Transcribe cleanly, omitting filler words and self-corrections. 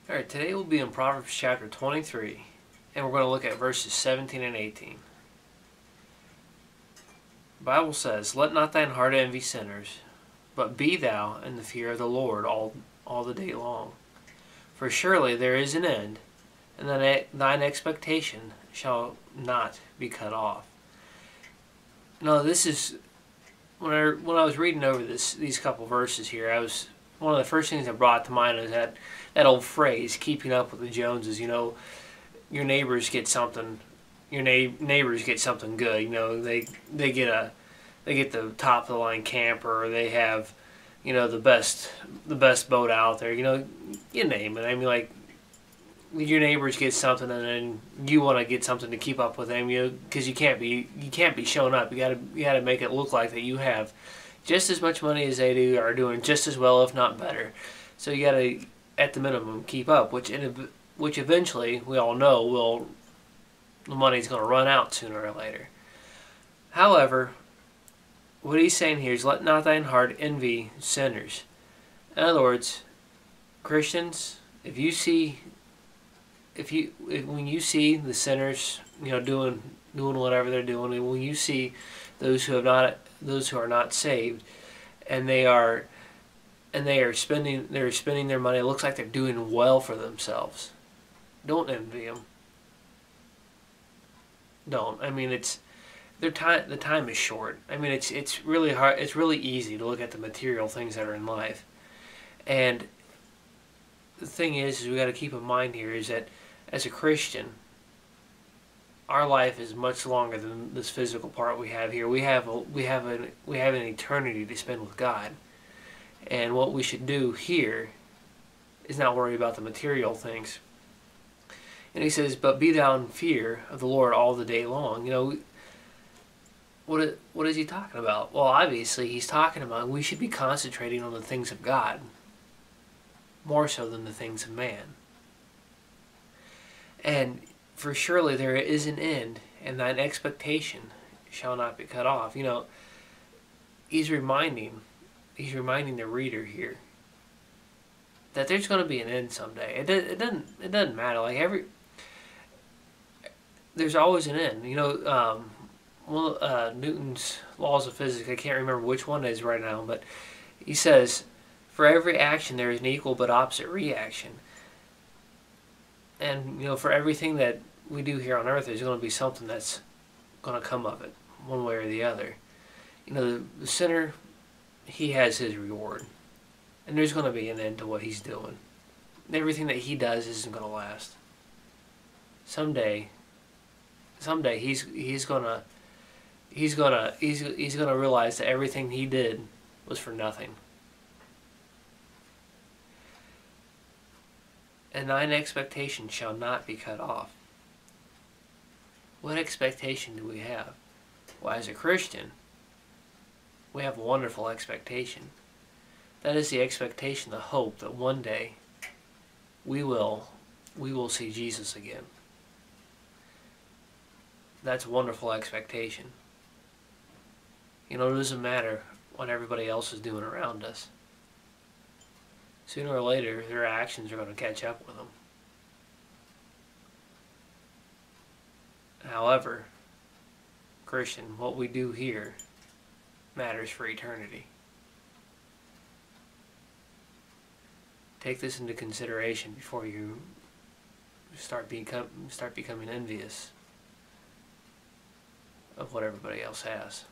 Alright, today we'll be in Proverbs chapter 23, and we're going to look at verses 17 and 18. The Bible says, "Let not thine heart envy sinners, but be thou in the fear of the Lord all the day long. For surely there is an end, and thine expectation shall not be cut off." Now, this is, when I was reading over these couple verses here, one of the first things that brought to mind is that old phrase, keeping up with the Joneses. You know, your neighbors get something, neighbors get something good. You know, they get the top of the line camper, or they have, you know, the best boat out there. You know, you name it. I mean, like, your neighbors get something, and then you want to get something to keep up with them. You know, because you can't be showing up. You gotta make it look like that you have just as much money as they do, are doing just as well, if not better. So you gotta, at the minimum, keep up, which eventually we all know the money's going to run out sooner or later. However, what he's saying here is, let not thine heart envy sinners. In other words, Christians, when you see the sinners, you know, doing whatever they're doing, and when you see those who are not saved, and they're spending their money, it looks like they're doing well for themselves, don't envy them. Don't. I mean, the time is short. I mean, it's really hard. It's really easy to look at the material things that are in life, and the thing is we got to keep in mind here is that as a Christian, our life is much longer than this physical part we have here. We have an eternity to spend with God, and what we should do here is not worry about the material things. And he says, "But be thou in fear of the Lord all the day long." You know, what is he talking about? Well, obviously he's talking about we should be concentrating on the things of God more so than the things of man. And for surely there is an end, and thine expectation shall not be cut off. You know, he's reminding the reader here that there's going to be an end someday. It doesn't matter. Like there's always an end. You know, Newton's laws of physics, I can't remember which one it is right now, but he says, for every action there is an equal but opposite reaction. And, you know, for everything that we do here on earth, there's going to be something that's going to come of it, one way or the other. You know, the sinner, he has his reward. And there's going to be an end to what he's doing. Everything that he does isn't going to last. Someday he's gonna realize that everything he did was for nothing. And thine expectation shall not be cut off. What expectation do we have? Well, as a Christian, we have a wonderful expectation. That is the expectation, the hope that one day we will see Jesus again. That's a wonderful expectation. You know, it doesn't matter what everybody else is doing around us. Sooner or later, their actions are going to catch up with them. However, Christian, what we do here matters for eternity. Take this into consideration before you start becoming envious of what everybody else has.